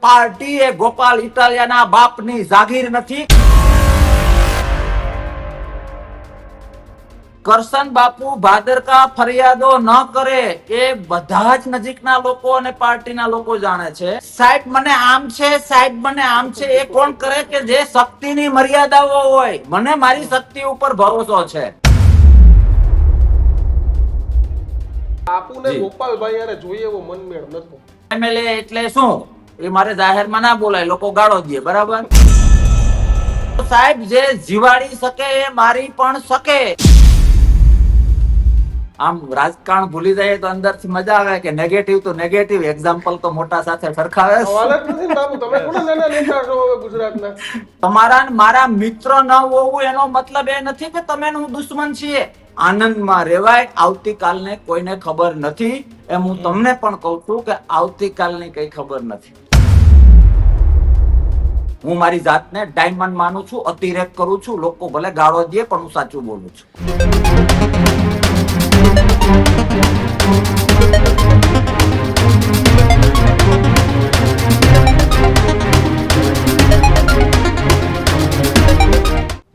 Party એ ગોપાલ ઇટાલિયાના બાપની જાગીર નથી. કરશન બાપુ ભાદરકા ફરિયાદો ન કરે એ બધા જ નજીકના લોકો અને પાર્ટીના લોકો જાણે છે. સાહેબ મને આમ છે, સાહેબ મને આમ છે, એ કોણ કરે કે જે શક્તિની મર્યાદાઓ હોય. મને મારી શક્તિ ઉપર ભરોસો છે. બાપુને ગોપાલભાઈ યારે જોઈએ એવો મનમેળ નતો. એમએલએ એટલે શું એ મારે જાહેરમાં ના બોલાય, લોકો ગાળો દે. બરાબર સાહેબ, જે જીવાડી શકે એ મારી પણ શકે. આમ રાજકારણ ભૂલી જાય તો અંદરથી મજા આવે કે નેગેટિવ તો નેગેટિવ, એક્ઝામ્પલ તો મોટા સાથે સરખાવે. સવાલ જ નથી ને બાપુ, તમે કોણ નાના નેતા છો હવે ગુજરાતના? તમારા ને મારા મિત્ર ન હોવું એનો મતલબ એ નથી કે તમે હું દુશ્મન છીએ. આનંદમાં રહેવાય. આવતીકાલને કોઈને ખબર નથી, એમ હું તમને પણ કહું છું કે આવતીકાલની કઈ ખબર નથી. હું મારી જાતને ડાયમંડ માનું છું, અતિરેક કરું છું. લોકો ભલે ગાળો દે પણ હું સાચું બોલું છું.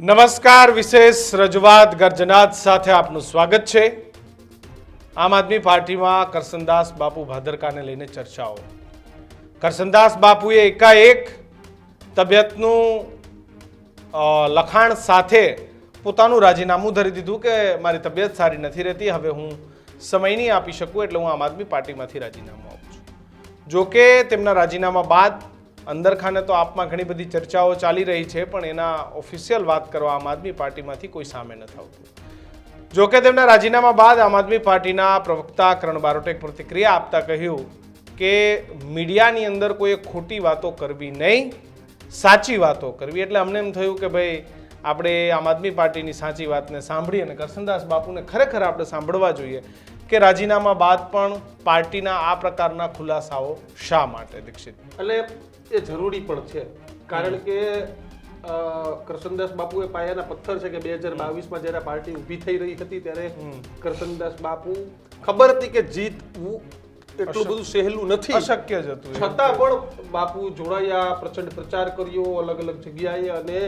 નમસ્કાર, વિશેષ રજૂઆત ગર્જનાત સાથે આપનું સ્વાગત છે. આમ આદમી પાર્ટીમાં કરશનદાસ બાપુ ભાદરકાને લઈને ચર્ચાઓ. કરશનદાસ બાપુએ એકાએક તબિયતનું લખાણ સાથે પોતાનું રાજીનામું ધરી દીધું કે મારી તબિયત સારી નથી રહેતી, હવે હું સમય નહીં આપી શકું, એટલે હું આમ આદમી પાર્ટીમાંથી રાજીનામું આપું છું. જોકે તેમના રાજીનામા બાદ અંદર ખાને તો આપમાં ઘણી બધી ચર્ચાઓ ચાલી રહી છે, પણ એના ઓફિશિયલ વાત કરવા આમ આદમી પાર્ટીમાંથી કોઈ સામે નથી આવતું. જોકે તેમના રાજીનામા બાદ આમ આદમી પાર્ટીના પ્રવક્તા કરણ બારોટે પ્રતિક્રિયા આપતા કહ્યું કે મીડિયાની અંદર કોઈ ખોટી વાતો કરવી નહીં, સાચી વાતો કરવી. એટલે અમને એમ થયું કે ભાઈ આપણે આમ આદમી પાર્ટીની સાચી વાતને સાંભળી અને કરશનદાસ બાપુને ખરેખર આપણે સાંભળવા જોઈએ કે રાજીનામા બાદ પણ પાર્ટીના આ પ્રકારના ખુલાસાઓ શા માટે. દીક્ષિત, એટલે એ જરૂરી પણ છે, કારણ કે કરશનદાસ બાપુ એ પાયાના પથ્થર છે કે 2022માં જ્યારે પાર્ટી ઊભી થઈ રહી હતી ત્યારે કરશનદાસ બાપુ ખબર હતી કે જીતવું એટલું બધું સહેલું નથી, અશક્ય જ હતું. છતાં પણ બાપુ જોડાયા, પ્રચંડ પ્રચાર કર્યો અલગ અલગ જગ્યાએ, અને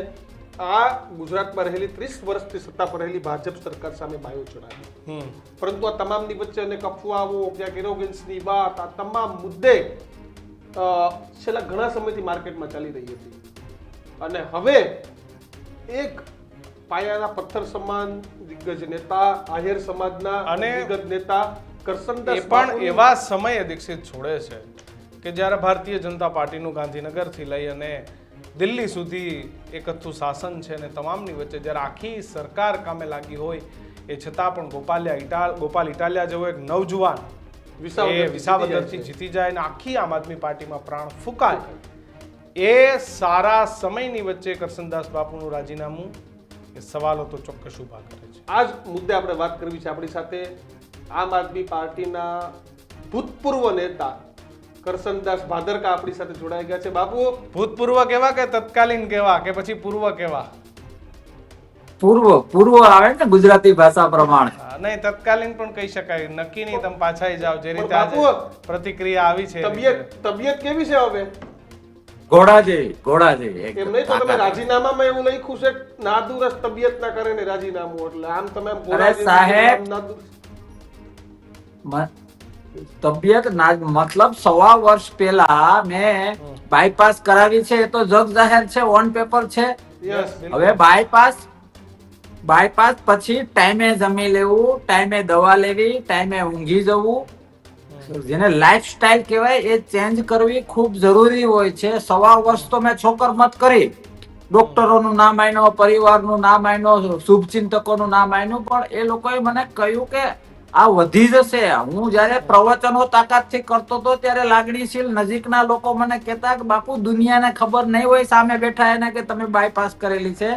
આ ગુજરાતમાં રહેલી 30 વર્ષથી સત્તા પર રહેલી ભાજપ સરકાર સામે બાયો ચડાવ્યો. પરંતુ આ તમામની વચ્ચે અનેક અફવાઓ, ક્યાંક એરોગન્સની વાત, આ તમામ મુદ્દે છેલ્લા ઘણા સમયથી માર્કેટમાં ચાલી રહી હતી. અને હવે એક પાયાના પથ્થર સમાન દિગ્ગજ નેતા, આહિર સમાજના અને દિગ્ગજ નેતા કરશનદાસ પણ એવા સમયે દીક્ષિત છોડે છે કે જ્યારે ભારતીય જનતા પાર્ટીનું ગાંધીનગરથી લઈ અને દિલ્હી સુધી એકથું શાસન છે અને તમામની વચ્ચે જ્યારે આખી સરકાર કામે લાગી હોય, એ છતાં પણ ગોપાલ ઇટાલિયા જેવો એક નવજુવાન વિસાવદરથી જીતી જાય અને આખી આમ આદમી પાર્ટીમાં પ્રાણ ફૂંકાય, એ સારા સમયની વચ્ચે કરશનદાસ બાપુનું રાજીનામું એ સવાલો તો ચોક્કસ ઉભા કરે છે. આ જ મુદ્દે આપણે વાત કરવી છે. આપણી સાથે આમ આદમી પાર્ટીના ભૂતપૂર્વ નેતા કરશનદાસ ભાદરકા આપણી સાથે જોડાઈ ગયા છે. બાપુ, ભૂતપૂર્વ કેવા કે તત્કાલીન કેવા કે પછી પૂર્વ કેવા? પૂર્વ આવે ને ગુજરાતી ભાષા પ્રમાણે. નહીં, તત્કાલીન પણ કહી શકાય. નક્કી નહીં, તમે પાછા જાઓ. જે રીતે બાપુ પ્રતિક્રિયા આવી છે, તબિયત કેવી છે હવે? ઘોડા જેવી. એમ નહીં તો તમે રાજીનામામાં એવું લખ્યું છે નાદુરસ તબિયતના કારણે રાજીનામું, એટલે આમ તમે અરે સાહેબ, તબિયત મતલબ 1.25 વર્ષ પહેલા મેં બાયપાસ કરાવી છે, એ તો જગ જાહેર છે, ઓન પેપર છે. હવે બાયપાસ પછી ટાઈમે જમી લેવું, ટાઈમે દવા લેવી, ટાઈમે ઊંઘી જવું, જેને લાઈફસ્ટાઈલ કહેવાય એ ચેન્જ કરવી ખૂબ જરૂરી હોય છે. 1.25 વર્ષ તો મેં છોકર મત કરી, ડોક્ટરોનું નામ આયનો, પરિવારનું નામ આયનો, શુભચિંતકોનું નામ આયનું, પણ એ લોકોએ મને કહ્યું કે આ વધી જશે. હું જયારે પ્રવચનો તાકાતથી કરતો હતો ત્યારે લાગણીશીલ નજીકના લોકો મને કહેતા કે બાપુ દુનિયાને ખબર નહીં હોય સામે બેઠા એને કે તમે બાયપાસ કરેલી છે,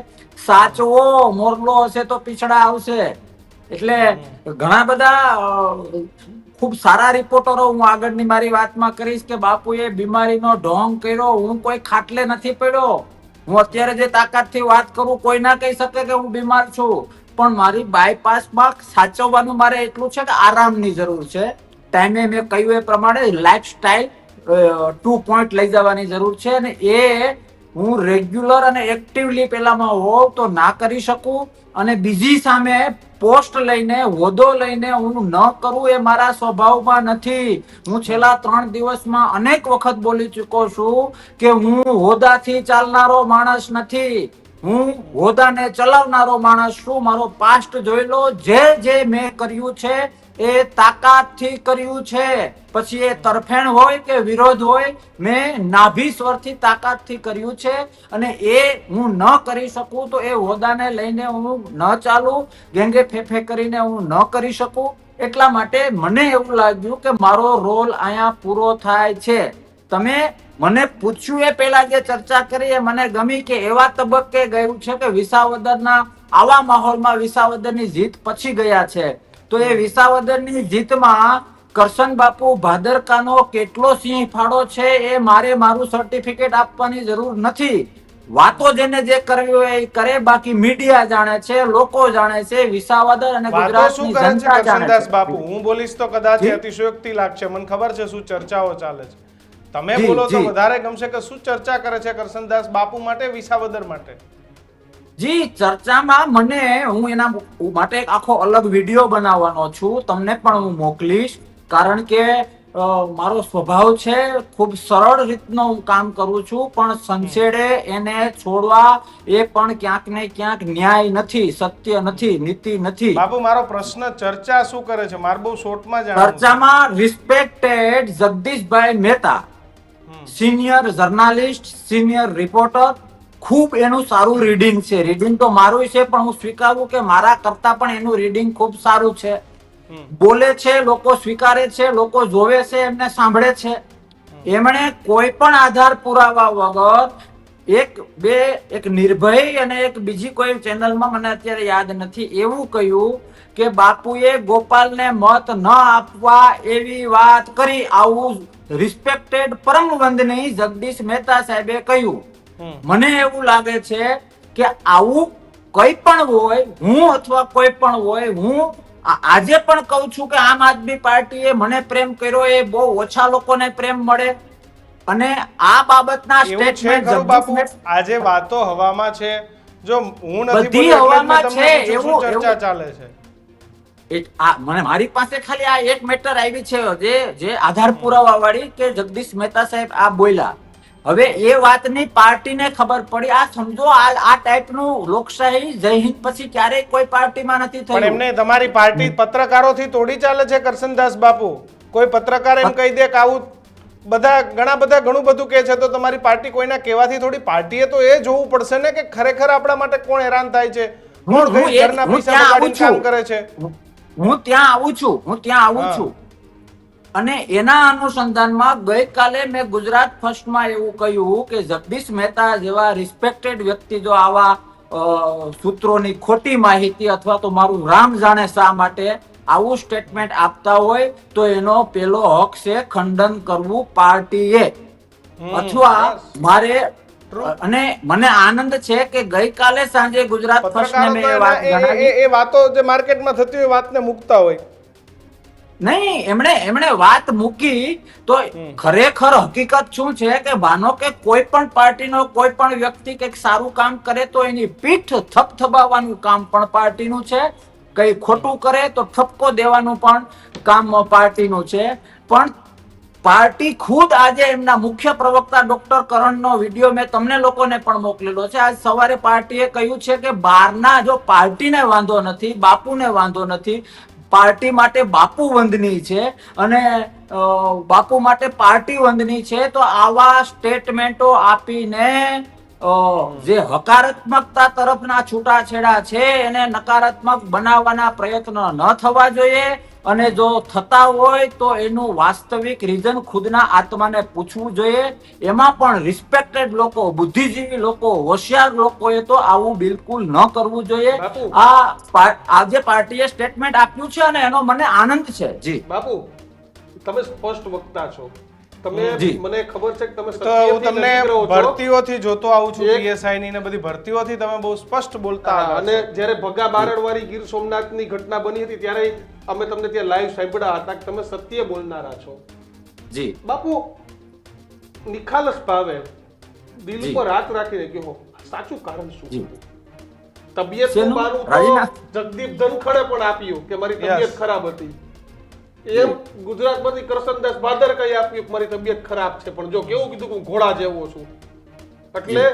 સાચવો, મોરલો હશે તો પીછડા આવશે. એટલે ઘણા બધા ખૂબ સારા રિપોર્ટરો, હું આગળની મારી વાતમાં કરીશ કે બાપુએ બીમારીનો ઢોંગ કર્યો. હું કોઈ ખાટલે નથી પડ્યો. હું અત્યારે જે તાકાતથી વાત કરું, કોઈ ના કહી શકે કે હું બીમાર છું, પણ મારી બાયપાસમાં સાચવવાનું મારે એટલું છે કે આરામની જરૂર છે. ટાઈમે મેં કહ્યું એ પ્રમાણે લાઈફસ્ટાઈલ ટુ પોઈન્ટ લઈ જવાની જરૂર છે, અને એ હું રેગ્યુલર અને એક્ટિવલી પેલામાં હોઉં તો ના કરી શકું, અને બીજી સામે પોસ્ટ લઈને હોદ્દો લઈને હું ન કરું એ મારા સ્વભાવમાં નથી. હું છેલ્લા 3 દિવસમાં અનેક વખત બોલી ચૂક્યો છું કે હું હોદ્દાથી ચાલનારો માણસ નથી, હું હોદ્દાને ચલાવનારો માણસ છું. મારો પાસ્ટ જોઈ લો, જે મેં કર્યું છે એ તાકાતથી કર્યું છે. પછી એ તરફેણ હોય કે વિરોધ હોય, મેં નાભી સ્વરથી તાકાતથી કર્યું છે, અને એ હું ન કરી શકું તો એ હોદ્દાને લઈને હું ન ચાલું, ગેંગે ફેફે કરીને હું ન કરી શકું. એટલા માટે મને એવું લાગ્યું કે મારો રોલ અહીંયા પૂરો થાય છે. તમે મને પૂછ્યું એ પહેલા જે ચર્ચા કરી એ મને ગમી કે એવા તબક્કે ગયું છે કે વિસાવદરના આવા માહોલમાં વિસાવદરની જીત પછી ગયા છે. તો એ વિસાવદરની જીતમાં કરશન બાપુ ભાદરકાનો કેટલો સિંહ ફાળો છે એ મારે મારું સર્ટિફિકેટ આપવાની જરૂર નથી. વાતો જેને જે કરવી હોય એ કરે, બાકી મીડિયા જાણે છે, લોકો જાણે છે, વિસાવદર અને વાતો શું ગુજરાતની કરે છે જનતા જાણે કરશનદાસ છે. બાપુ? હું બોલીશ તો કદાચ જી. અતિશયોક્તિ લાગશે, મને ખબર છે શું ચર્ચાઓ ચાલે છે. તમે જી, બોલો તો જી. વધારે ગમશે કે શું ચર્ચા કરે છે કરશનદાસ બાપુ માટે, વિસાવદર માટે. જી, ચર્ચામાં હું એના માટે એક આખો અલગ વિડીયો બનાવવાનો છું, તમને પણ હું મોકલીશ. કારણ કે મારો સ્વભાવ છે ખૂબ સરળ રીતનો હું કામ કરું છું, પણ સંછેડે એને છોડવા એ પણ ક્યાંક ને ક્યાંક ન્યાય નથી, સત્ય નથી, નીતિ નથી. બાપુ મારો પ્રશ્ન ચર્ચા શું કરે છે મારે બહુ શોર્ટમાં જાણવું છે. ચર્ચામાં respected Jagdishbhai Mehta, senior journalist, senior reporter, ખૂબ એનું સારું રીડિંગ છે. રીડિંગ તો મારું છે, પણ હું સ્વીકારું કે મારા કરતા પણ એનું રીડિંગ ખૂબ સારું છે. બોલે છે, લોકો સ્વીકારે છે, લોકો જોવે છે, એમને સાંભળે છે. એમણે કોઈ પણ આધાર પુરાવા વગર એક નિર્ભય અને એક બીજી કોઈ ચેનલમાં મને અત્યારે યાદ નથી, એવું કહ્યું કે બાપુએ ગોપાલને મત ન આપવા એવી વાત કરી. આવું રિસ્પેક્ટેડ પરમ વંદનીય જગદીશ મહેતા સાહેબે કહ્યું. મને એવું લાગે છે કે આવું કઈ પણ હોય, હું અથવા કોઈ પણ હોય, હું આજે પણ કહું છું કે આમ આદમી પાર્ટીએ મને પ્રેમ કર્યો એ બહુ ઓછા લોકોને પ્રેમ મળે. અને આ બાબતના એવું છે સ્ટેટમેન્ટ ખરું બાપુ? આજે વાતો હવામાં છે, જો હું નથી બધી બોલ્યો એટલે હવામાં મેં તમને છે, પૂછ્યું શું એવું- ચર્ચા ચાલે છે. મને મારી પાસે ખાલી આ એક મેટર આવી છે જે આધાર પુરાવા વાળી કે જગદીશ મહેતા સાહેબ આ બોલ્યા. હવે એ વાતની પાર્ટીને ખબર પડી. આ સમજો, આ ટાઈપનું લોકશાહી જય હિન્દ પછી ક્યારેય કોઈ પાર્ટીમાં નથી પણ થયું. એમને તમારી પાર્ટી પત્રકારોથી તોડી ચાલે છે કરશનદાસ બાપુ. કોઈ પત્રકાર એમ કહી દે કે આવું ઘણું બધું કહે છે તો તમારી પાર્ટી કોઈના કહેવાથી થોડી, પાર્ટીએ તો એ જોવું પડશે ને કે ખરેખર આપણા માટે કોણ હેરાન થાય છે, કોણ કઈ ઘરના પૈસા બગાડીને કામ કરે છે. હું ત્યાં આવું છું. અને એના અનુસંધાનમાં ગઈકાલે મેં ગુજરાત ફર્સ્ટમાં એવું કહ્યું કે જગદીશ મહેતા જેવા રિસ્પેક્ટેડ વ્યક્તિ જો આવા સૂત્રોની ખોટી માહિતી અથવા તો મારું રામ જાણે શા માટે આવું સ્ટેટમેન્ટ આપતા હોય તો એનો પેલો હક છે ખંડન કરવું પાર્ટીએ. અથવા મારે, અને મને આનંદ છે કે ગઈકાલે સાંજે ગુજરાત ફર્સ્ટને મેં એ વાત જણાવી. એ વાતો જે માર્કેટમાં થતી હોય વાતને મૂકતા હોય. નહીં, એમણે વાત મૂકી તો ખરેખર હકીકત શું છે કે માનો કે કોઈ પણ પાર્ટીનો કોઈ પણ વ્યક્તિ કંઈક સારું કામ કરે તો એની પીઠ થપથપાવવાનું કામ પણ પાર્ટીનું છે, કઈ ખોટું કરે તો ઠપકો દેવાનું પણ કામ પાર્ટીનું છે. પણ પાર્ટી ખુદ આજે એમના મુખ્ય પ્રવક્તા ડોક્ટર કરણનો વિડીયો મેં તમને લોકોને પણ મોકલેલો છે. આજ સવારે પાર્ટીએ કહ્યું છે કે બહારના, જો પાર્ટીને વાંધો નથી, બાપુને વાંધો નથી, પાર્ટી માટે બાપુ વંદની છે અને બાપુ માટે પાર્ટી વંદની છે, તો આવા સ્ટેટમેન્ટો આપીને જે હકારાત્મકતા તરફના છૂટાછેડા છે એને નકારાત્મક બનાવવાના પ્રયત્ન ન થવા જોઈએ. અને જો થતા હોય તો એનું વાસ્તવિક રીઝન ખુદના આત્માને પૂછવું જોઈએ. એમાં પણ રિસ્પેક્ટેડ લોકો, બુદ્ધિજીવી લોકો, હોશિયાર લોકોએ તો આવું બિલકુલ ન કરવું જોઈએ. બાપુ. આજે પાર્ટીએ સ્ટેટમેન્ટ આપ્યું છે અને એનો મને આનંદ છે. જી બાપુ, તમે સ્પષ્ટ વક્તા છો. તમે, જી. મને ખબર છે કે તમે તો હું સત્યથી તમને નજીક રહો છો. ભરતીઓથી જોતો આવું છું, એક- પીએસઆઈ ની ને બધી ભરતીઓથી તમે બહુ સ્પષ્ટ બોલતા હા, આવ્યા અને છો. જ્યારે ભગા બારડવાળી ગીર સોમનાથની ઘટના બની હતી ત્યારે અમે તમને ત્યાં લાઈવ સાંભળ્યા હતા કે તમે સત્ય બોલનારા છો. જી બાપુ, નિખાલસ ભાવે દિલ જી. ઉપર હાથ રાખીને કહો સાચું કારણ શું જી. હતું? તબિયતનું શેનું? બાનું તો રાજીનામું? જગદીપ ધનખડે પણ આપ્યું કે મારી તબિયત Yes. ખરાબ હતી. એમ ગુજરાતમાંથી કરસનદાસ ભાદરકાએ આપ્યું કે મારી તબિયત ખરાબ છે, પણ જો કેવું કીધું કે હું ઘોડા જેવો છું. એટલે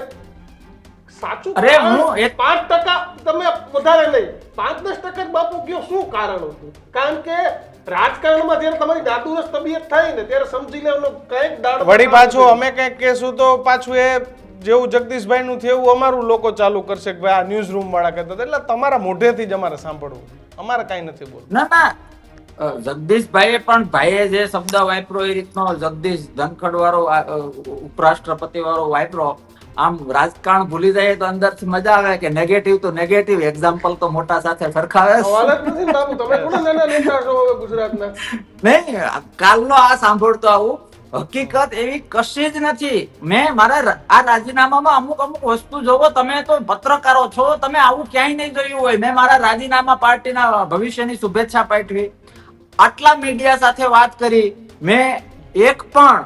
સાચું અરે કારણ હું એક- 5% તમે વધારે નહીં, 5-10% જ બાપુ કયો શું કારણ હતું? કારણ કે રાજકારણમાં જ્યારે તમારી નાદુરસ્ત તબિયત થાય ને ત્યારે સમજી લેવાનું કંઈક દાડ વળી પાછું અમે કંઈક કહેશું તો પાછું એ જેવું જગદીશભાઈ નું થયું એવું અમારું લોકો ચાલુ કરશે કે ભાઈ આ ન્યૂઝ રૂમ વાળા કહેતા હતા. એટલે તમારા મોઢેથી જ અમારે સાંભળવું, અમારે કાંઈ નથી બોલવું. ના ના જગદીશભાઈએ પણ ભાઈએ જે શબ્દ વાપરો એ રીતનો જગદીશ ધનખડ વાળો ઉપરાષ્ટ્રપતિ વાળો વાપરો, આમ રાજકારણ ભૂલી જાય તો અંદરથી મજા આવે કે નેગેટિવ તો નેગેટિવ, એક્ઝામ્પલ તો મોટા સાથે સરખાવે સવાલ જ નથી ને બાપુ. તમે થોડા નાના નેતા છો હવે ગુજરાતના. નહીં. કાલનો આ સાંભળતો આવું, હકીકત એવી કશી જ નથી. મેં મારા આ રાજીનામામાં અમુક વસ્તુ જોવો, તમે તો પત્રકારો છો, તમે આવું ક્યાંય નહીં જોયું હોય. મેં મારા રાજીનામા પાર્ટીના ભવિષ્યની શુભેચ્છા પાઠવી, આટલા મીડિયા સાથે વાત કરી, મેં એક પણ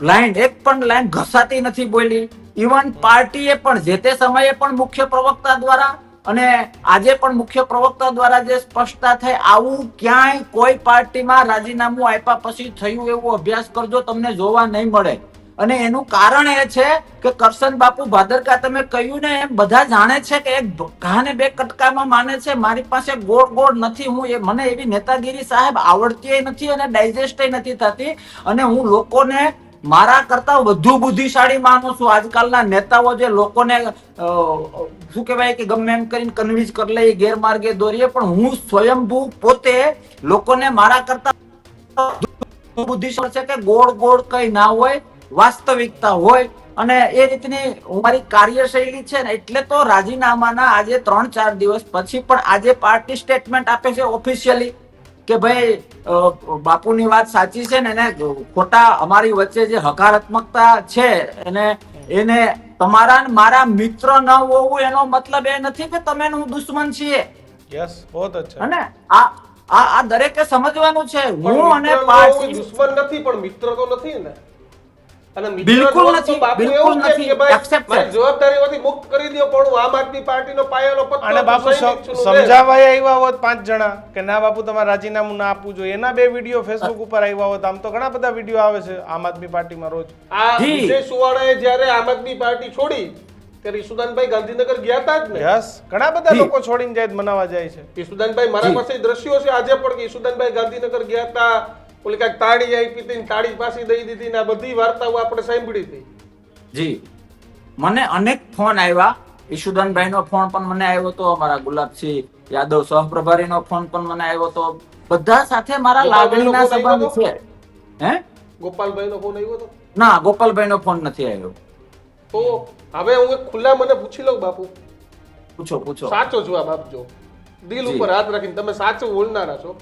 લાઈન ઘસાતી નથી બોલી. ઇવન પાર્ટીએ પણ જે તે સમયે પણ મુખ્ય પ્રવક્તા દ્વારા અને આજે પણ મુખ્ય પ્રવક્તા દ્વારા જે સ્પષ્ટતા થઈ, આવું ક્યાંય કોઈ પાર્ટીમાં રાજીનામું આપ્યા પછી થયું એવો અભ્યાસ કરજો, તમને જોવા નહીં મળે. અને એનું કારણ એ છે કે કરશન બાપુ ભાદરકા, તમે કહ્યું ને એમ બધા જાણે છે કે એક ઘા ને બે કટકામાં માને છે. મારી પાસે ગોળ નથી, હું મને એવી નેતાગીરી સાહેબ આવડતી નથી અને ડાયજેસ્ટ નથી થતી. અને હું લોકોને મારા કરતા વધુ બુદ્ધિશાળી માનું છું. આજકાલના નેતાઓ જે લોકોને શું કહેવાય કે ગમે એમ કરીને કન્વિન્સ કરી લે, ગેરમાર્ગે દોરીએ, પણ હું સ્વયંભૂ પોતે લોકોને મારા કરતા બુદ્ધિશાળી છે કે ગોળ કઈ ના હોય, વાસ્તવિકતા હોય. અને એ રીતની મારી કાર્યશૈલી છે ને, એટલે તો રાજીનામાના આજે 3-4 દિવસ પછી પણ આજે પાર્ટી સ્ટેટમેન્ટ આપે છે ઓફિશિયલી કે ભાઈ બાપુની વાત સાચી છે ને, એને ખોટા અમારી વચ્ચે જે હકારાત્મકતા છે એને તમારા ને મારા મિત્ર ન હોવું એનો મતલબ એ નથી કે તમે ને હું દુશ્મન છીએ. યસ, બહુ અચ્છા. અને આ દરેકે સમજવાનું છે. પણ હું અને મિત્ર તો પાર્ટી દુશ્મન નથી, પણ મિત્ર તો નથી ને. અને મિત્ર બિલકુલ તો નથી, બાપુ બિલકુલ એવું કહે નથી. કે ભાઈ Accept મારી છે. જવાબદારીમાંથી મુક્ત કરી દો, પણ હું આમ આદમી પાર્ટીનો પાયાનો પત્તો અને બાપુ સૈનિક છું ને. સમજાવવા આવ્યા હોત 5 જણા કે ના બાપુ તમારે રાજીનામું ના આપવું જોઈએ, એના 2 વિડીયો ફેસબુક ઉપર આવ્યા હોત. આમ તો ઘણા બધા વિડીયો આવે છે આમ આદમી પાર્ટીમાં રોજ. આ જી. વિજય સુવાળાએ જ્યારે આમ આદમી પાર્ટી છોડી ત્યારે ઈસુદાનભાઈ ગાંધીનગર ગયા હતા જ ને. યસ, ઘણા બધા જી. લોકો છોડીને જાય જ મનાવા જાય છે. ઈસુદાનભાઈ મારા જી. પાસે દ્રશ્યો છે આજે પણ કે ઈસુદાનભાઈ ગાંધીનગર ગયા હતા, ઓલી કાંઈક તાળી આપી હતી ને તાળી પાછી દઈ દીધી ને આ બધી વાર્તાઓ આપણે સાંભળી હતી. જી, મને અનેક ફોન આવ્યા. ઈશુદાનભાઈ નો ફોન પણ મને આવ્યો હતો, અમારા ગુલાબસિંહ યાદવ સહપ્રભારી નો ફોન પણ મને આવ્યો હતો. બધા સાથે મારા ગોપાલભાઈનો લાગણીના ફોન આવ્યો સંબંધ છે. હે? ગોપાલભાઈ નો ફોન આવ્યો હતો. ના, ગોપાલભાઈ નો ફોન નથી આવ્યો. તો હવે હું એક ખુલ્લા મને પૂછી લઉં બાપુ, પૂછો. સાચો જવાબ આપજો, દિલ જી. ઉપર હાથ રાખીને. તમે સાચું બોલનારા છો.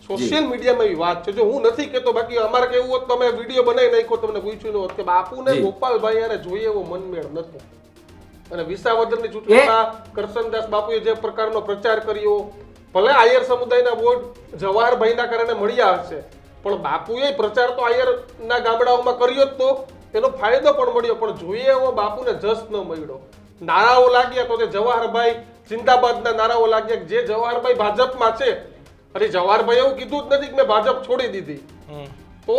સોશિયલ મીડિયામાં એવી વાત છે, જો હું નથી કહેતો, બાકી અમારે કેવું હોત તમે વિડીયો બનાવી નાખ્યો, તમને પૂછ્યું ન હોત કે બાપુને જી. ગોપાલભાઈ યારે જોઈએ એવો મનમેળ નતો. અને વિસાવદરની ચૂંટણીમાં કરસનદાસ બાપુએ જે પ્રકારનો પ્રચાર કર્યો, ભલે આયર સમુદાયના વોટ જવાહરભાઈના કારણે મળ્યા હશે, પણ બાપુએ પ્રચાર તો આયરના ગામડાઓમાં કર્યો જ તો એનો ફાયદો પણ મળ્યો, પણ જોઈએ એવો બાપુને જસ ન મળ્યો. નારાઓ લાગ્યા તો તે જવાહરભાઈ જિંદાબાદના નારાઓ લાગ્યા. જે જવાહરભાઈ ભાજપમાં છે, અરે જવાહરભાઈ એવું કીધું જ નથી કે મેં ભાજપ છોડી દીધી. તો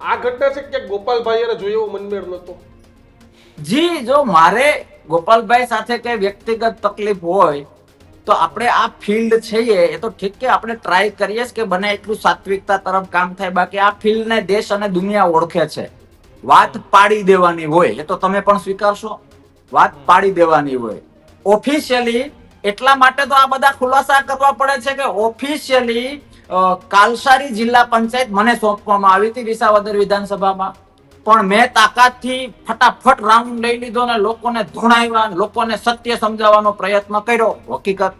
આ ઘટના છે કે ગોપાલભાઈ એને જોયો એવો મનમેળ નતો. જી, જો મારે ગોપાલભાઈ સાથે કઈ વ્યક્તિગત તકલીફ હોય તો આપણે આ ફિલ્ડ છે એ તો ઠીક કે આપણે ટ્રાય કરીએ કે બને એટલું સાત્વિકતા તરફ કામ થાય. બાકી આ ફિલ્ડને દેશ અને દુનિયા ઓળખે છે. વાત પાડી દેવાની હોય એ તો તમે પણ સ્વીકારશો, વાત પાડી દેવાની હોય ઓફિશિયલી. એટલા માટે તો આ બધા ખુલાસા કરવા પડે છે કે ઓફિશિયલી કાલસારી જિલ્લા પંચાયત મને સોંપવામાં આવી હતી વિસાવદર વિધાનસભામાં, પણ મેં તાકાતથી ફટાફટ રાઉન્ડ લઈ લીધો ને લોકોને ધોણાવ્યા, લોકોને સત્ય સમજાવવાનો પ્રયત્ન કર્યો. હકીકત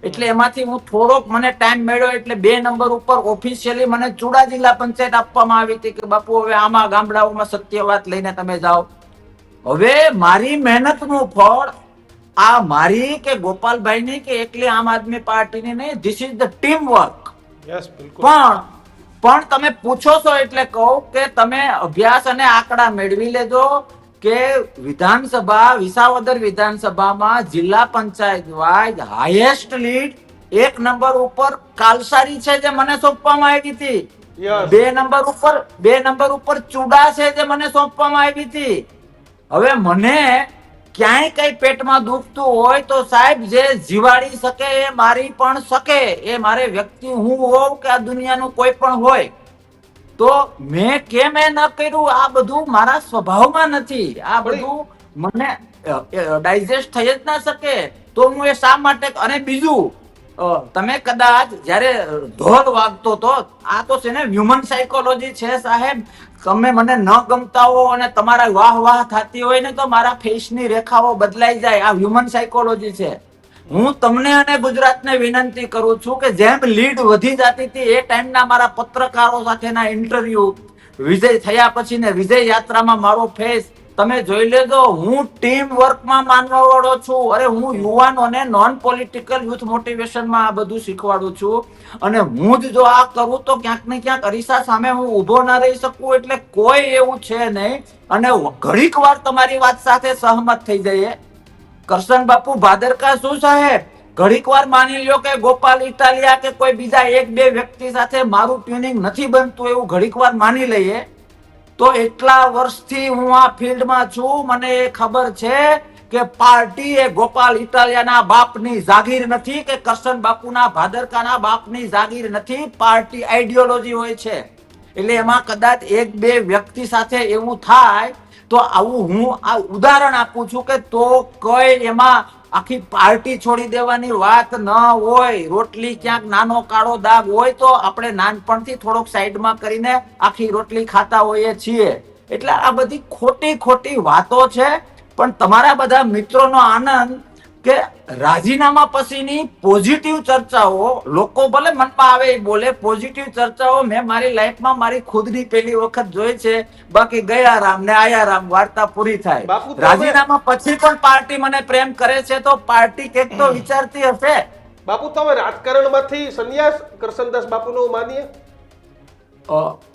એટલે એમાંથી હું થોડોક મને ટાઈમ મળ્યો એટલે 2 નંબર ઉપર ઓફિશિયલી મને ચુડા જિલ્લા પંચાયત આપવામાં આવી હતી કે બાપુ હવે આમાં ગામડાઓમાં સત્ય વાત લઈને તમે જાઓ. હવે મારી મહેનતનું ફળ આ મારી કે ગોપાલભાઈની કે એકલી આમ આદમી પાર્ટીની નહીં, this is the team work. Yes, બિલકુલ. પણ પણ તમે પૂછો છો એટલે કહું કે તમે અભ્યાસ અને આંકડા મેળવી લેજો કે વિધાનસભા વિસાવદર વિધાનસભામાં જિલ્લા panchayat wise highest lead 1 number ઉપર કાલસારી છે જે મને સોંપવામાં આવી હતી. Yes. 2 નંબર ઉપર ચુડા છે જે મને સોંપવામાં આવી હતી. હવે મને ક્યાંય કઈ પેટમાં દુખતું હોય તો સાહેબ જે જીવાડી શકે એ મારી પણ શકે, એ મારે વ્યક્તિ હું હોઉં કે આ દુનિયાનું કોઈ પણ હોય, તો મેં કેમ એ ન કર્યું? આ બધું મારા સ્વભાવમાં નથી. આ બધું મને ડાયજેસ્ટ થઈ જ ના શકે. તો હું એ શા માટે? અને બીજું, તમે કદાચ જયારે ઢોલ વાગતો તો, આ તો છે ને હ્યુમન સાયકોલોજી છે સાહેબ. તમે મને ન ગમતા હો અને તમારા વાહ વાહ થતી હોય ને તો મારા ફેસની રેખાઓ બદલાઈ જાય. આ હ્યુમન સાયકોલોજી છે. હું તમને અને ગુજરાતને વિનંતી કરું છું કે જેમ લીડ વધી જતી હતી એ ટાઈમના મારા પત્રકારો સાથેના ઇન્ટરવ્યુ, વિજય થયા પછી ને વિજય યાત્રામાં મારો ફેસ તમે જોઈ લેજો. હું ટીમ વર્કમાં માનવા વાળો છું. અરે હું યુવાનોને નોન પોલિટિકલ યુથ મોટિવેશનમાં આ બધું શીખવાડું છું. અને હું જ જો આ કરું તો ક્યાંક ને ક્યાંક અરીસા સામે હું ઊભો ના રહી શકું. એટલે કોઈ એવું છે નહીં. અને ઘડીક વાર તમારી વાત સાથે સહમત થઈ જઈએ. કરશન બાપુ ભાદરકા શું સાહેબ, ઘડીક વાર માની લ્યો કે ગોપાલ ઇટાલિયા કે કોઈ બીજા 1-2 વ્યક્તિ સાથે મારું ટ્યુનિંગ નથી બનતું એવું ઘડીક વાર માની લઈએ, તો એટલા વર્ષથી હું આ ફિલ્ડમાં છું. મને એ ખબર છે કે પાર્ટી એ ગોપાલ ઇટાલિયાના બાપની જાગીર નથી કે કરશન બાપુના ભાદરકાના બાપની જાગીર નથી. પાર્ટી આઈડિયોલોજી હોય છે. એટલે એમાં કદાચ 1-2 વ્યક્તિ સાથે એવું થાય તો આવું હું આ ઉદાહરણ આપું છું કે તો કઈ એમાં આખી પાર્ટી છોડી દેવાની વાત ન હોય. રોટલી ક્યાંક નાનો કાળો દાગ હોય તો આપણે નાનપણથી થોડોક સાઈડમાં કરીને આખી રોટલી ખાતા હોઈએ છીએ. એટલે આ બધી ખોટી વાતો છે. પણ તમારા બધા મિત્રોનો આનંદ કે રાજીનામા પછીની પોઝિટિવ ચર્ચાઓ, લોકો ભલે મનમાં આવે એ બોલે, પોઝિટિવ ચર્ચાઓ મેં મારી લાઈફમાં મારી ખુદની પહેલી વખત જોઈ છે. બાકી ગયા રામ ને આયા રામ વાર્તા પૂરી થાય. બાપુ, તમે- રાજીનામા પછી પણ પાર્ટી મને પ્રેમ કરે છે તો પાર્ટી કંઈક તો વિચારતી હશે. બાપુ, તમે રાજકારણમાંથી સંન્યાસ કરશનદાસ બાપુનો માનીએ?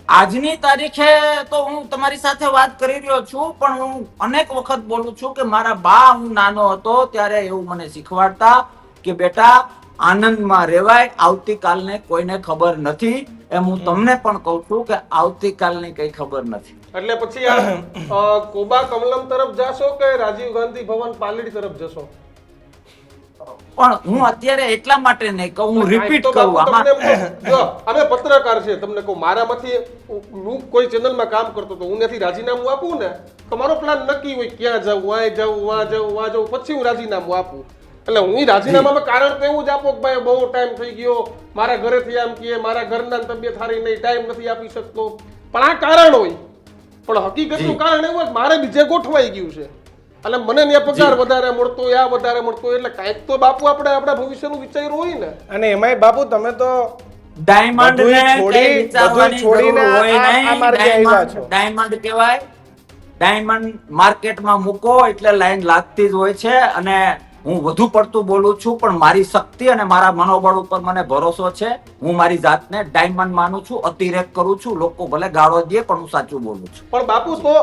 આજની તારીખે તો હું તમારી સાથે વાત કરી રહ્યો છું, પણ હું અનેક વખત બોલું છું કે મારા બા હું નાનો હતો ત્યારે એવું મને શીખવાડતા કે બેટા આનંદમાં રહેવાય, આવતીકાલને કોઈને ખબર નથી. એમ હું તમને પણ કહું છું કે આવતીકાલની કઈ ખબર નથી. એટલે પછી આ કોબા કમલમ તરફ જાશો કે રાજીવ ગાંધી ભવન પાલડી તરફ જશો? પણ હું અત્યારે એટલા માટે નહીં કહું, હું રિપીટ તો કરું. બાપુ, આમાં તમને એમ કહું, જો, અમે પત્રકાર છે, તમને કહું, મારામાંથી હું કોઈ ચેનલમાં કામ કરતો હતો, હું ત્યાંથી રાજીનામું આપું ને તો મારો પ્લાન નક્કી હોય ક્યાં જવું, આ જવું, આ જવું, આ જવું, પછી હું રાજીનામું આપું. એટલે હું રાજીનામામાં કારણ તો એવું જ આપું કે ભાઈ બહુ ટાઈમ થઈ ગયો, મારા ઘરેથી આમ કહે, મારા ઘરના તબિયત સારી નહીં, ટાઈમ નથી આપી શકતો. પણ આ કારણ હોય. પણ હકીકતનું કારણ એવું હોય કે મારે બીજે ગોઠવાઈ ગયું છે. એટલે મને ત્યાં પગાર વધારે મળતો હોય, આ વધારે મળતો હોય, એટલે કાંઈક તો બાપુ આપણે આપણા ભવિષ્યનું વિચાર્યું હોય ને. અને એમાંય બાપુ તમે તો ડાયમંડ ને બધુંય કઈ વિચારવાની છોડીને જરૂર હોય આ નહીં. માર્ગે આવ્યા છો. ડાયમંડ કહેવાય. ડાયમંડ માર્કેટમાં મૂકો એટલે લાઈન લાગતી જ હોય છે. અને હું વધુ પડતું બોલું છું પણ મારી શક્તિ અને મારા મનોબળ ઉપર મને ભરોસો છે. હું મારી જાતને ડાયમંડ માનું છું, અતિરેક કરું છું. લોકો ભલે ગાળો દે પણ હું સાચું બોલું છું. પણ બાપુ, તો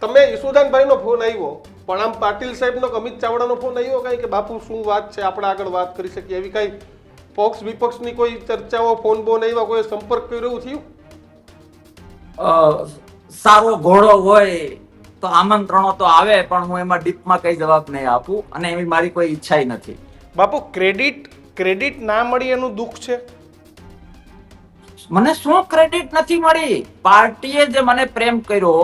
તમે ઈસુદાનભાઈનો ફોન આવ્યો, પણ આમ પાટીલ સાહેબનો કે અમિત ચાવડાનો ફોન આવ્યો કઈ કે બાપુ શું વાત છે, આપણે આગળ વાત કરી શકીએ, એવી કઈ પક્ષ વિપક્ષની કોઈ ચર્ચાઓ, ફોન બોન આવ્યા, કોઈ સંપર્ક કર્યો એવું થયું? સારો ઘોડો હોય તો આમંત્રણો તો આવે, પણ હું એમાં ડીપમાં કઈ જવાબ નહીં આપું અને એવી મારી કોઈ ઈચ્છા નથી. બાપુ ક્રેડિટ ના મળી એનું દુઃખ છે. મને શું ક્રેડિટ નથી મળી? પાર્ટીએ જે મને પ્રેમ કર્યો,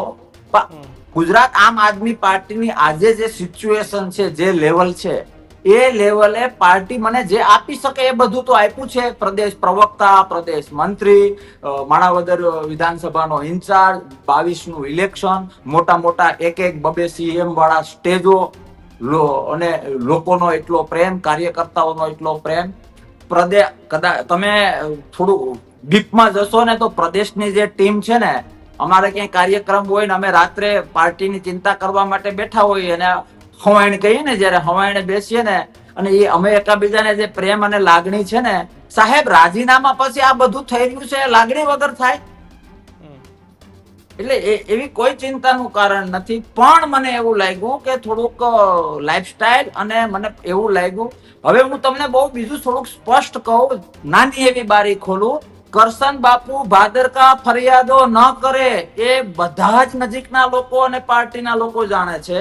ગુજરાત આમ આદમી પાર્ટીની આજે જે સિચ્યુએશન છે, જે લેવલ છે, એ લેવલે પાર્ટી મને જે આપી શકે એ બધું તો આપ્યું છે. પ્રદેશ પ્રવક્તા, પ્રદેશ મંત્રી, માણાવદર વિધાનસભાનો ઇન્ચાર્જ, 22 નું ઇલેક્શન, મોટા 1-2 CM વાળા સ્ટેજો, અને લોકોનો એટલો પ્રેમ, કાર્યકર્તાઓનો એટલો પ્રેમ. પ્રદેશ કદાચ તમે થોડું ડીપમાં જશો ને તો પ્રદેશની જે ટીમ છે ને, અમારે ક્યાંય કાર્યક્રમ હોય ને અમે રાત્રે પાર્ટીની ચિંતા કરવા માટે બેઠા હોઈએ અને હવાઈણ કહીએ ને, જયારે હવાઈણે બેસીએ ને, અને એ અમે એકાબીજાને જે પ્રેમ અને લાગણી છે ને સાહેબ રાજીનામા પછી આ બધું થઈ રહ્યું છે, લાગણી વગર થાય. એટલે એવી કોઈ ચિંતાનું કારણ નથી. પણ મને એવું લાગ્યું કે થોડુંક લાઈફસ્ટાઈલ, અને મને એવું લાગ્યું, હવે હું તમને બહુ બીજું થોડુંક સ્પષ્ટ કહું, નાની એવી બારી ખોલું. કરશન બાપુ ભાદરકા ફરિયાદો ન કરે એ બધા જ નજીકના લોકો અને પાર્ટીના લોકો જાણે છે.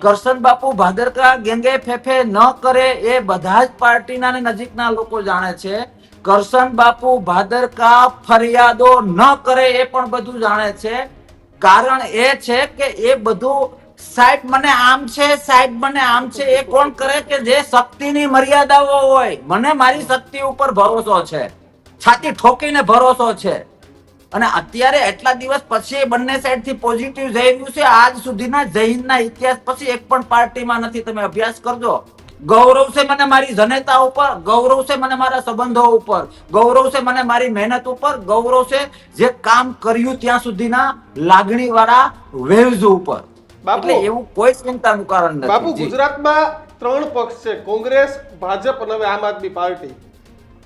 કરશન બાપુ ભાદરકા ગેંગે ફેફે ન કરે એ બધા જ પાર્ટીના અને નજીકના લોકો જાણે છે. કરશન બાપુ ભાદરકા ફરિયાદો ન કરે એ પણ બધું જાણે છે. કારણ એ છે કે એ બધું સાહેબ મને આમ છે, સાહેબ મને આમ છે, એ કોણ કરે કે જે શક્તિની મર્યાદાઓ હોય. મને મારી શક્તિ ઉપર ભરોસો છે, છાતી ઠોકીને ભરોસો છે. અને અત્યારે એટલા દિવસ પછી બંને સાઈડ થી પોઝિટિવ જઈ રહ્યું છે. આજ સુધીના જૈનના ઇતિહાસ પછી એક પણ પાર્ટીમાં નથી. તમે અભ્યાસ કરજો. ગૌરવ છે મને મારી જનતા ઉપર, ગૌરવ છે મને મારા સંબંધો ઉપર, ગૌરવ છે મને મારી મહેનત ઉપર, ગૌરવ છે જે કામ કર્યું ત્યાં સુધીના લાગણી વાળા વેવ્સ ઉપર. બાપુ, એટલે એવું કોઈ ચિંતાનું કારણ નથી. બાપુ, જી. ગુજરાતમાં 3 પક્ષ છે, કોંગ્રેસ, ભાજપ અને હવે આમ આદમી પાર્ટી.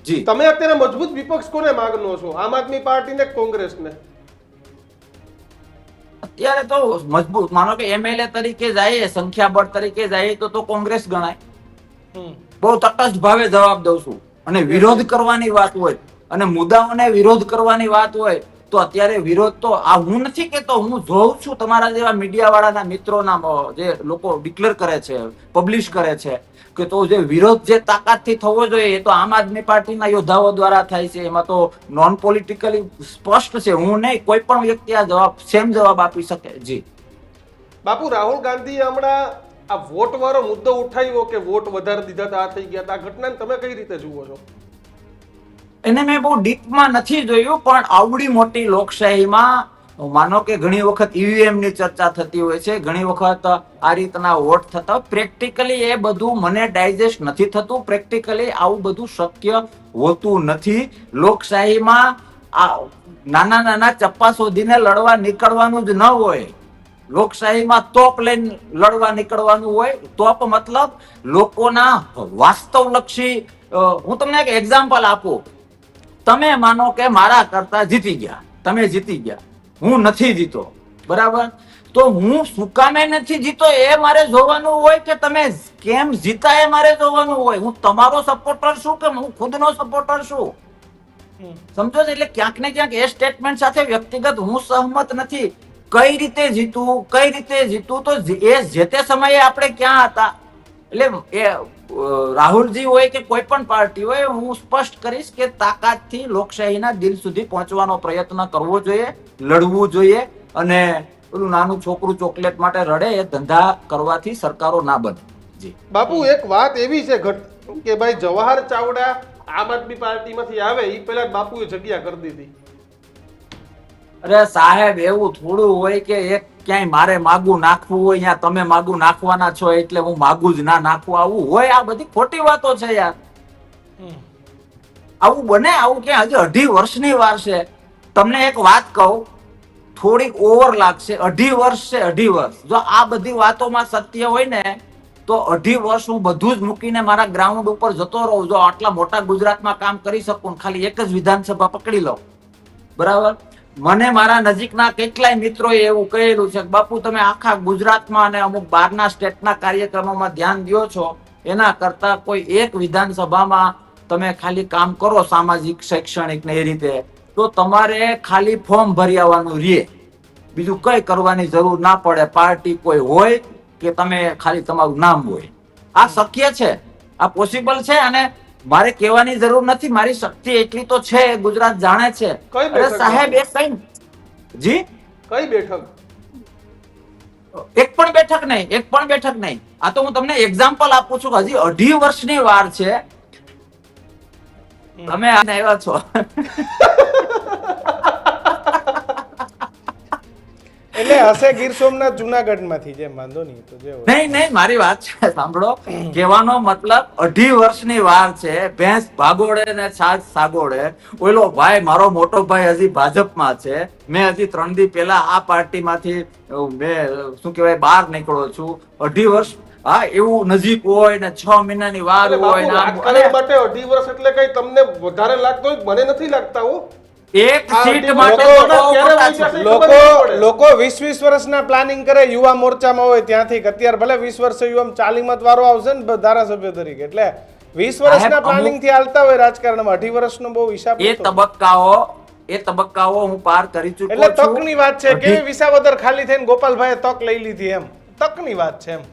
જી. તમે અત્યારે મજબૂત વિપક્ષ કોને માગનો છો? આમ આદમી પાર્ટી ને કોંગ્રેસને? અત્યારે તો મજબૂત માનો કે એમએલએ તરીકે જઈએ, સંખ્યાબળ તરીકે જઈએ તો કોંગ્રેસ ગણાય. બહુ તટસ્થ ભાવે જવાબ દઉં છું. અને વિરોધ કરવાની વાત હોય અને મુદ્દાઓને વિરોધ કરવાની વાત હોય તો અત્યારે વિરોધ તો આ હું નથી કેતો, હું જોઉં છું તમારા જેવા મીડિયા વાળાના મિત્રોના જે લોકો ડિક્લેર કરે છે, પબ્લિશ કરે છે કે તો જે વિરોધ જે તાકાતથી થવો જોઈએ એ તો આમ આદમી પાર્ટીના યોદ્ધાઓ દ્વારા થાય છે. એમાં તો નોન પોલિટિકલી સ્પષ્ટ છે. હું નહીં, કોઈ પણ વ્યક્તિ આ જવાબ સેમ જવાબ આપી શકે. જી. બાપુ, રાહુલ ગાંધીએ હમણાં આ વોટ વાળો મુદ્દો ઉઠાવ્યો કે વોટ વધારે દીધા હતા, આ થઈ ગયા હતા. આ ઘટનાને તમે કઈ રીતે જુઓ છો? એને મેં બહુ ડીપમાં નથી જોયું, પણ આવડી મોટી લોકશાહીમાં માનો કે ઘણી વખત ઈવીએમ ની ચર્ચા થતી હોય છે, ઘણી વખત આ રીતના વોટ થતા. પ્રેક્ટિકલી એ બધું મને ડાયજેસ્ટ નથી થતું. પ્રેક્ટિકલી આવું બધું શક્ય હોતું નથી. લોકશાહીમાં આ નાના નાના ચપ્પા શોધીને લડવા નીકળવાનું જ ન હોય. લોકશાહીમાં તોપ લઈને લડવા નીકળવાનું હોય. તોપ મતલબ લોકોના વાસ્તવલક્ષી. હું તમને એક એક્ઝામ્પલ આપું. તમે માનો કે મારા કરતા જીતી ગયા, તમે જીતી ગયા, હું નથી જીતો, બરાબર? તો હું શું કામે નથી જીતો એ મારે જોવાનું હોય કે તમે કેમ જીતા એ મારે જોવાનું હોય. હું તમારો સપોર્ટર છું કે હું ખુદનો સપોર્ટર છું? સમજો છો? એટલે ક્યાંક ને ક્યાંક એ સ્ટેટમેન્ટ સાથે વ્યક્તિગત હું સહમત નથી. કઈ રીતે જીતવું, કઈ રીતે જીતવું, તો એ જે તે સમયે આપણે ક્યાં હતા. એટલે એ રાહુલજી હોય કે કોઈ પણ પાર્ટી હોય, હું સ્પષ્ટ કરીશ કે તાકાતથી લોકશાહીના દિલ સુધી પહોંચવાનો પ્રયત્ન કરવો જોઈએ, લડવું જોઈએ. અને પેલું નાનું છોકરું ચોકલેટ માટે રડે એ ધંધા કરવાથી સરકારો ના બને. જી. બાપુ, એક વાત એવી છે કે ભાઈ જવાહર ચાવડા આમ આદમી પાર્ટીમાંથી આવે એ પહેલા બાપુએ જગ્યા કરી દીધી. અરે સાહેબ, એવું થોડું હોય કે એક ક્યાંય મારે માગું નાખવું હોય, ત્યાં તમે માગું નાખવાના છો એટલે હું માગું જ ના નાખવું, આવું હોય? આ બધી ખોટી વાતો છે યાર. આવું બને? આવું ક્યાં? હજી 2.5 વર્ષની વાર છે. તમને એક વાત કહું, થોડીક ઓવર લાગશે. 2.5 વર્ષ છે, 2.5 વર્ષ. જો આ બધી વાતોમાં સત્ય હોય ને તો 2.5 વર્ષ હું બધું જ મૂકીને મારા ગ્રાઉન્ડ ઉપર જતો રહું. જો આટલા મોટા ગુજરાતમાં કામ કરી શકું, ખાલી એક જ વિધાનસભા પકડી લઉં, બરાબર? મને મારા નજીકના કેટલાય મિત્રોએ એવું કહેલું છે કે બાપુ, તમે આખા ગુજરાતમાં અને અમુક બહારના સ્ટેટના કાર્યક્રમોમાં ધ્યાન દો છો, એના કરતા કોઈ એક વિધાનસભામાં તમે ખાલી કામ કરો, સામાજિક, શૈક્ષણિક ને એ રીતે, તો તમારે ખાલી ફોર્મ ભરી આવવાનું રહે. બીજું કઈ કરવાની જરૂર ના પડે. પાર્ટી કોઈ હોય કે તમે ખાલી તમારું નામ હોય. આ શક્ય છે, આ પોસિબલ છે. અને મારે કહેવાની જરૂર નથી, મારી શક્તિ એટલી તો છે, ગુજરાત જાણે છે. કઈ અરે બેઠક? સાહેબ, એક કઈ જી કઈ બેઠક? એક પણ બેઠક નહીં, એક પણ બેઠક નહીં. આ તો હું તમને એક્ઝામ્પલ આપું છું. હજી 2.5 વર્ષની વાર છે. તમે આવ્યા છો એટલે એટલે હશે ગીર સોમનાથ જુનાગઢમાંથી જેમ વાંધો નહીં તો જે હોય. નહીં મારી વાત છે સાંભળો. કહેવાનો મતલબ 2.5 વર્ષની વાર છે. ભેંસ ભાગોળે ને છાજ સાગોળે. ઓલો ભાઈ મારો મોટો ભાઈ હજી ભાજપમાં છે. મેં હજી 3 દી પહેલા આ પાર્ટીમાંથી મેં શું કહેવાય બહાર નીકળ્યો છું. 2.5 વર્ષ હા એવું નજીક હોય ને 6 મહિનાની વાર અરે હોય બાપુ, ને આમ. રાજકારણ માટે 2.5 વર્ષ એટલે કઈ તમને વધારે લાગતો હોય મને નથી લાગતા હો. એક આ સીટ 2.5 માટે વર્ષ તો બહુ ક્યારે મોટા વહી જશે? છે. લોકો 20 વર્ષના પ્લાનિંગ કરે યુવા મોરચામાં હોય ત્યાંથી કે અત્યારે ભલે 20 વર્ષે યુવા 40 મત વારો આવશે ને ધારાસભ્ય તરીકે એટલે 20 વર્ષના પ્લાનિંગ થી હાલતા હોય રાજકારણમાં 2.5 વર્ષનો બહુ હિસાબ એ તબક્કાઓ હું પાર કરી ચૂક્યો એટલે છું. તકની વાત છે કેવી વિસાવદર ખાલી થઈને ગોપાલભાઈએ તક લઈ લીધી એમ તકની વાત છે એમ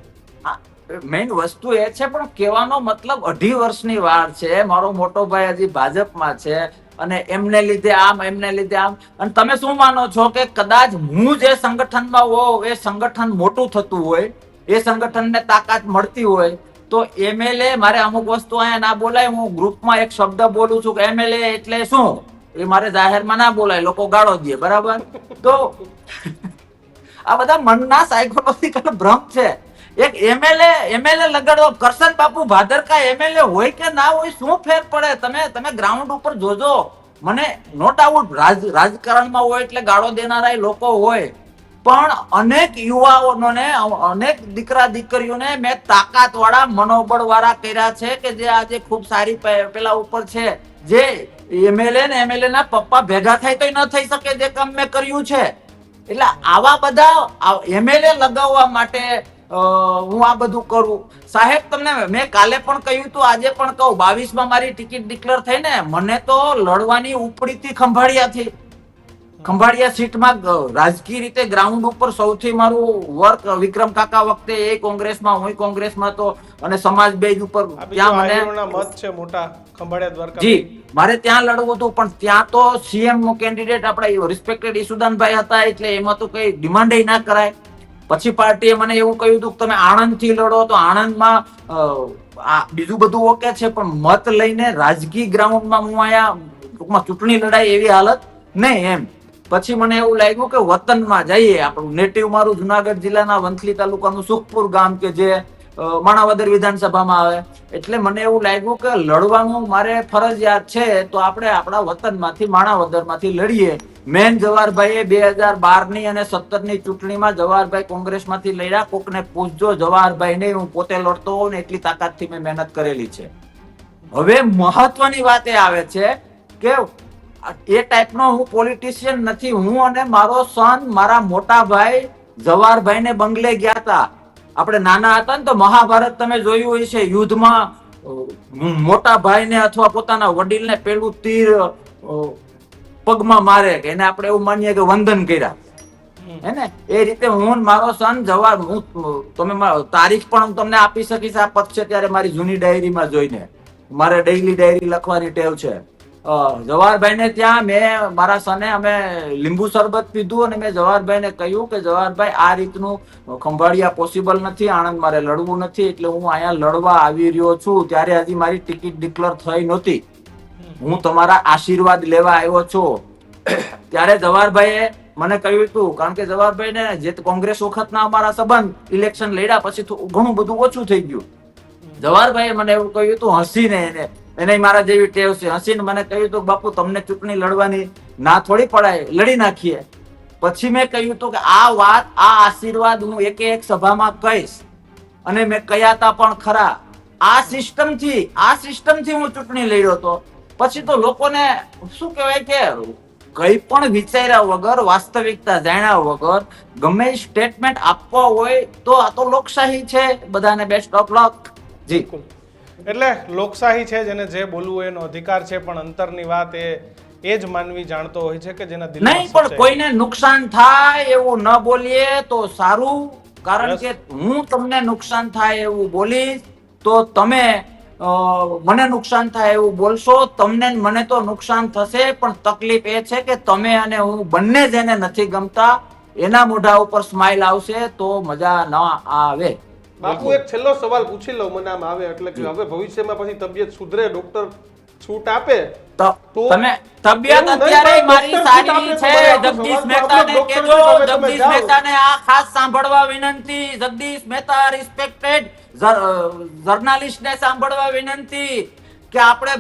મેઇન વસ્તુ એ છે પણ કહેવાનો મતલબ 2.5 વર્ષની વાર છે. મારો મોટો ભાઈ હજી ભાજપમાં છે અને એમને લીધે આમ અને તમે શું માનો છો કે કદાચ હું જે સંગઠનમાં હોઉં એ સંગઠન મોટું થતું હોય એ સંગઠનને તાકાત મળતી હોય તો એમએલએ મારે અમુક વસ્તુ અહીંયા ના બોલાય. હું ગ્રુપમાં એક શબ્દ બોલું છું કે એમએલએ એટલે શું એ મારે જાહેરમાં ના બોલાય લોકો ગાળો દે બરાબર. તો આ બધા મનના સાયકોલોજીકલ ભ્રમ છે. એક એમએલએ લગાડો કરશન બાપુ ભાદરકા એમએલએ હોય કે ના હોય શું ફેર પડે? તમે ગ્રાઉન્ડ ઉપર જોજો. મને નો ડાઉટ રાજકારણમાં હોય એટલે ગાળો દેનારા લોકો હોય પણ અનેક યુવાઓને અનેક દીકરા દીકરીઓને મેં તાકાત વાળા મનોબળ વાળા કર્યા છે કે જે આજે ખૂબ સારી પેલા ઉપર છે. જે એમએલએ ના પપ્પા ભેગા થાય તો ન થઈ શકે જે કામ મેં કર્યું છે. એટલે આવા બધા એમએલએ લગાવવા માટે હું આ બધું કરું. સાહેબ તમને મેં કાલે પણ કહ્યું હતું આજે પણ કહું 22 મારી ટિકિટ ડિક્લેર થઈ ને મને તો લડવાની ઉપડીથી ખંભાળિયા સીટમાં રાજકીય રીતે ગ્રાઉન્ડ ઉપર સૌથી મારું વર્ક વિક્રમ કાકા વખતે એ કોંગ્રેસમાં હું કોંગ્રેસમાં તો અને સમાજ બેઝ ઉપર ત્યાં મને મત છે મોટા ખંભાળિયા દ્વારકા જી મારે ત્યાં લડવું હતું પણ ત્યાં તો સીએમ નું કેન્ડિડેટ આપણા રિસ્પેક્ટેડ ઈસુદાનભાઈ હતા એટલે એમાં તો કઈ ડિમાન્ડ ના કરાય. પછી પાર્ટીએ મને એવું કહ્યું હતું કે તમે આણંદ થી લડો તો આણંદમાં બીજું બધું ઓકે છે પણ મત લઈને રાજકીય ગ્રાઉન્ડમાં હું અહીંયા ટૂંકમાં ચૂંટણી લડાય એવી હાલત નહીં એમ. પછી મને એવું લાગ્યું કે વતનમાં જઈએ. આપણું નેટિવ મારું જુનાગઢ જિલ્લાના વંથલી તાલુકાનું સુખપુર ગામ કે જે માણાવદર વિધાનસભામાં આવે એટલે મને એવું લાગ્યું કે લડવાનું મારે ફરજિયાત છે તો આપણે આપણા વતનમાંથી માણાવદરમાંથી લડીએ. મેન જવાહરભાઈએ 2012ની અને 17ની ચૂંટણીમાં જવાહરભાઈ કોંગ્રેસમાંથી લડ્યા. કોકને પૂછજો જવાહરભાઈ નહીં હું પોતે લડતો હોઉં ને એટલી તાકાતથી મેં મહેનત કરેલી છે. હવે મહત્વની વાત એ આવે છે કે એ ટાઈપનો હું પોલિટિશિયન નથી. હું અને મારો સન મારા મોટા ભાઈ જવાહરભાઈને બંગલે ગયા હતા. આપણે નાના હતા ને તો મહાભારત તમે જોયું હોય છે. યુદ્ધમાં મોટા ભાઈને અથવા પોતાના વડીલને પેલું તીર પગમાં મારે કે એને આપણે એવું માનીએ કે વંદન કર્યા હે ને એ રીતે હું મારો સન જવાહર હું તમે તારીખ પણ હું તમને આપી શકીશ આ પક્ષ ત્યારે મારી જૂની ડાયરીમાં જોઈને. મારે ડેઈલી ડાયરી લખવાની ટેવ છે. જવાહરભાઈ ને ત્યાં મેં મારા સને અમે લીંબુ શરબત પીધું અને મેં જવાહરભાઈ ને કહ્યું કે જવાહરભાઈ આ રીતનું ખંભાળિયા પોસિબલ નથી. આણંદ મારે લડવું નથી એટલે હું અહીંયા લડવા આવી રહ્યો છું. ત્યારે હજી મારી ટિકિટ ડિક્લેર થઈ નહોતી. હું તમારા આશીર્વાદ લેવા આવ્યો છું. ત્યારે જવાહરભાઈએ મને કહ્યું હતું કારણ કે જવાહરભાઈ ને જે કોંગ્રેસ વખતના અમારા સંબંધ ઇલેક્શન લડ્યા પછી ઘણું બધું ઓછું થઈ ગયું. જવાહરભાઈએ મને એવું કહ્યું હતું હસીને એને મારા જેવી ટેવ છે. હસીને મને કહ્યું હતું બાપુ તમને ચૂંટણી લડવાની ના થોડી પડાય લડી નાખીએ. પછી મેં કહ્યું હતું કે આ વાત આ આશીર્વાદ હું એક સભામાં કહીશ અને મેં કહ્યા હતા પણ ખરા. આ સિસ્ટમથી હું ચૂંટણી લડ્યો હતો. પછી તો લોકોને શું કહેવાય કે કઈ પણ વિચાર્યા વગર વાસ્તવિકતા જાણ્યા વગર ગમે સ્ટેટમેન્ટ આપવા હોય તો આ તો લોકશાહી છે. બધાને બેસ્ટ ઓફ લક. જી એટલે લોકશાહી છે જેને જે બોલવું હોય એનો અધિકાર છે પણ અંતરની વાત એ જ માનવી જાણતો હોય છે કે જેના દિલમાં નહીં પણ કોઈને નુકસાન થાય એવું ન બોલીએ તો સારું. કારણ કે હું તમને નુકસાન થાય એવું બોલીશ તો તમે મને નુકસાન થાય એવું બોલશો. તમને મને તો નુકસાન થશે પણ તકલીફ એ છે કે તમે અને હું બંને જેને નથી ગમતા એના મોઢા ઉપર સ્માઈલ આવશે તો મજા ન આવે. બાપુ એક છેલ્લો સવાલ પૂછી લઉં મને આમ આવે એટલે કે હવે ભવિષ્યમાં પછી તબિયત સુધરે ડોક્ટર છૂટ આપે તો તો તમે તબિયત એવું નહીં અત્યારે પણ મારી ડોક્ટર સારી છૂટ છે. આપે તો જગદીશ ભાઈ આખો મહેતાને સમાજમાં કહેજો, ડોક્ટર છે, તમે જગદીશ જાઓ. મહેતાને આ ખાસ સાંભળવા વિનંતી. જગદીશ મહેતા રિસ્પેક્ટેડ જર્નાલિસ્ટને સાંભળવા વિનંતી કે આપણે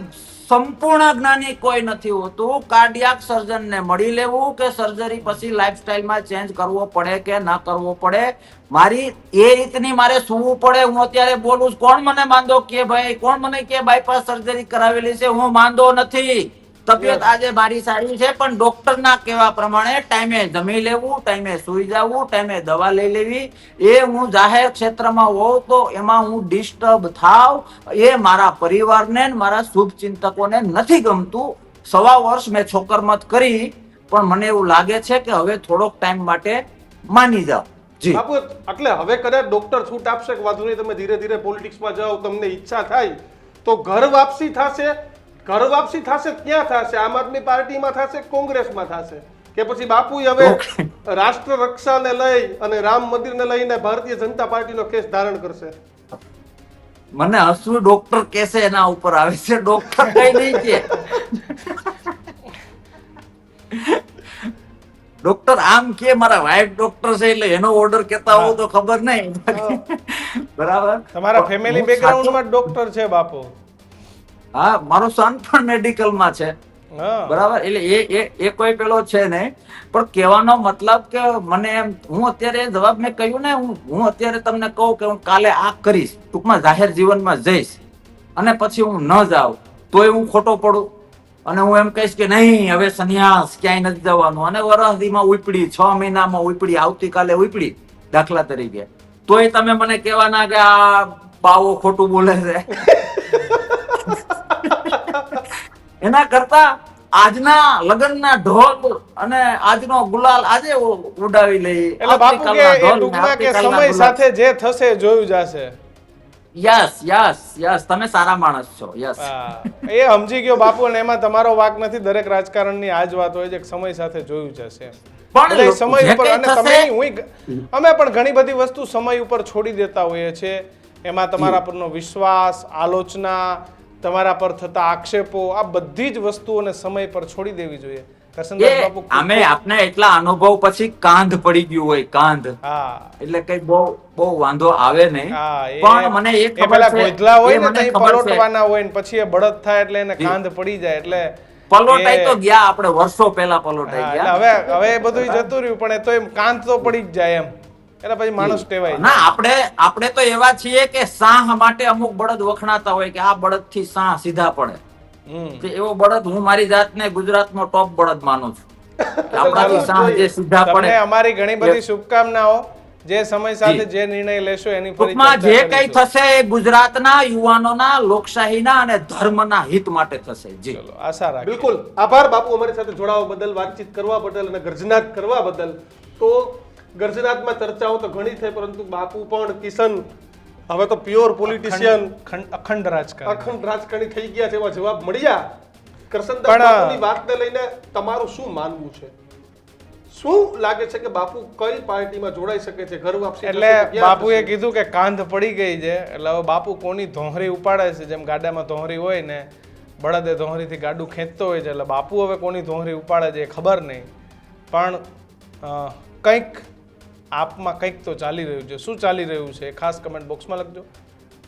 સંપૂર્ણ જ્ઞાની કોઈ નથી હોતું. કાર્ડિયાક સર્જનને મળી લેવું કે સર્જરી પછી લાઈફસ્ટાઈલમાં ચેન્જ કરવો પડે કે ના કરવો પડે, મારી એ રીતની મારે સુવું પડે. હું અત્યારે બોલું છું, કોણ મને માંદો કે ભાઈ, કોણ મને કે બાયપાસ સર્જરી કરાવેલી છે? હું માંદો નથી. તબિયત આજે મારી સારી છે, પણ ડોક્ટરના કહેવા પ્રમાણે ટાઈમે જમી લેવું, ટાઈમે સુઈ જવું, ટાઈમે દવા લઈ લેવી. એ હું જાહેર ક્ષેત્રમાં હોઉં તો એમાં હું ડિસ્ટર્બ થાવ, એ મારા પરિવારને ને મારા શુભ ચિંતકોને નથી ગમતું. 1.25 વર્ષ મેં છોકરમત કરી, પણ મને એવું લાગે છે કે હવે થોડોક ટાઈમ માટે માની જાઓ. જી બાપુ એટલે હવે કદાચ ડોક્ટર છૂટ આપશે કે વાંધો નહીં, તમે ધીરે ધીરે પોલિટિક્સમાં જાઓ, તમને ઈચ્છા થાય તો ઘર વાપસી થશે. ઘર વાપસી થશે ક્યાં થશે? આમ આદમી પાર્ટીમાં થશે, કોંગ્રેસમાં થશે, કે પછી બાપુ હવે રાષ્ટ્ર રક્ષાને લઈ અને રામ મંદિરને લઈને ભારતીય જનતા પાર્ટીનો કેસ ધારણ કરશે? મને હસવું ડોક્ટર કેસે એના ઉપર આવે છે. ડોક્ટર કઈ નહીં કે ડોક્ટર આમ કે મારા વાઇફ ડોક્ટર છે એટલે એનો ઓર્ડર કેતા હોવ તો ખબર નહીં. બરાબર. તમારા ફેમિલી હું બેકગ્રાઉન્ડમાં ડોક્ટર છે બાપુ? હા, મારો સન પણ મેડિકલમાં છે. હા. બરાબર. એટલે એ કોઈ પેલો છે નહીં, પણ કહેવાનો મતલબ કે મને એમ, હું અત્યારે જવાબ મેં કહ્યું ને, હું અત્યારે તમને કહું કે હું કાલે આ કરીશ, ટૂંકમાં જાહેર જીવનમાં જઈશ, અને પછી હું ન જાઉં તોય હું ખોટો પડું, અને હું એમ કહીશ કે નહીં હવે સંન્યાસ, ક્યાંય નથી જવાનું, અને વરસદીમાં ઉપડી, 6 મહિનામાં ઉપડી, આવતીકાલે ઉપડી દાખલા તરીકે, તોય તમે મને કહેવાના કે આ બાવો ખોટું બોલે છે. એના કરતા આજના લગ્નના ઢોલ અને આજનો ગુલાલ આજે ઉડાવી લઈ. એટલે બાપુ કે એ ટૂંકમાં કે સમય સાથે જે થશે જોયું જશે. યસ યસ યસ, તમે સારા માણસ છો. યસ, એ સમજી ગયો બાપુ, અને એમાં તમારો વાક નથી. દરેક રાજકારણની આ જ વાત હોય છે કે સમય સાથે જોયું જશે. પણ બધા સમય જે ઉપર, કંઈ અને થશે- તમે નહીં, અમે પણ ઘણી બધી વસ્તુ સમય ઉપર છોડી દેતા હોઈએ છીએ. એમાં તમારા પરનો વિશ્વાસ, આલોચના, તમારા પર થતા આક્ષેપો, આ બધી જ વસ્તુઓને સમય પર છોડી દેવી જોઈએ. કરસનદાસ એ બાપુ, અમે આપને એટલા અનુભવ પછી કાંધ પડી ગયું હોય, કાંધ, હા, એટલે કઈ બહુ વાંધો આવે નહીં. હા, પણ મને એ એ ખબર પેલા છે, ગોધલા હોય એ ને મને તઈ ખબર છે. પલોટવાના હોય ને પછી એ બળદ થાય એટલે એને કાંધ પડી જાય. એટલે પલોટાઈ તો ગયા, આપણે વર્ષો પહેલા પલોટાઈ હા, ગયા. એટલે હવે એ બધું જતું રહ્યું, પણ એ તો એમ કાંધ તો પડી જ જાય એમ. એટલે પછી માણસ ટેવાય જાય. ના, આપણે તો એવા છીએ કે સાહ માટે અમુક બળદ વખણાતા હોય કે આ બળદ થી સાહ સીધા પડે. કે એવો બળદ હું મારી જાતને ગુજરાતનો ટોપ બળદ માનું છું. કે આપણાથી સાહ જે સીધા તમને પડે. અમારી ઘણી બધી શુભકામનાઓ. જે સમય સાથે જે નિર્ણય લેશો એની ફરી ટૂંકમાં જે ચર્ચા કઈ કરીશું. થશે એ ગુજરાતના યુવાનોના, લોકશાહીના અને ધર્મના હિત માટે થશે. જી, ચલો, આશા રાખીએ. બિલકુલ આભાર બાપુ, અમારી સાથે જોડાવા બદલ, વાતચીત કરવા બદલ અને ગર્જનાત કરવા બદલ. તો ગર્જનાતમાં ચર્ચાઓ તો ઘણી થઈ, પરંતુ બાપુ પણ કિશન હવે તો પ્યોર પોલિટિશિયન, અખંડ રાજકારણ. અખંડ રાજકારણી થઈ ગયા છે, એવા જવાબ મળ્યા. કરસનદાસ પણ- બાપુની વાતને લઈને તમારું શું માનવું છે? શું લાગે છે કે બાપુ કઈ પાર્ટીમાં જોડાઈ શકે છે? ઘર વાપસી એટલે થશે તો ક્યાં બાપુએ થશે? કીધું કે કાંધ પડી ગઈ છે, એટલે હવે બાપુ કોની ધોંહરી ઉપાડે છે. જેમ ગાડામાં ધોંહરી હોય ને, બળદે ધોંહરીથી ગાડું ખેંચતો હોય છે, એટલે બાપુ હવે કોની ધોંહરી ઉપાડે છે એ ખબર નહીં. પણ કંઈક આપમાં કંઈક તો ચાલી રહ્યું છે. શું ચાલી રહ્યું છે એ ખાસ કમેન્ટ બોક્સમાં લખજો.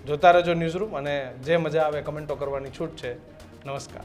જોતા રહેજો ન્યૂઝરૂમ, અને જે મજા આવે કમેન્ટો કરવાની છૂટ છે. નમસ્કાર.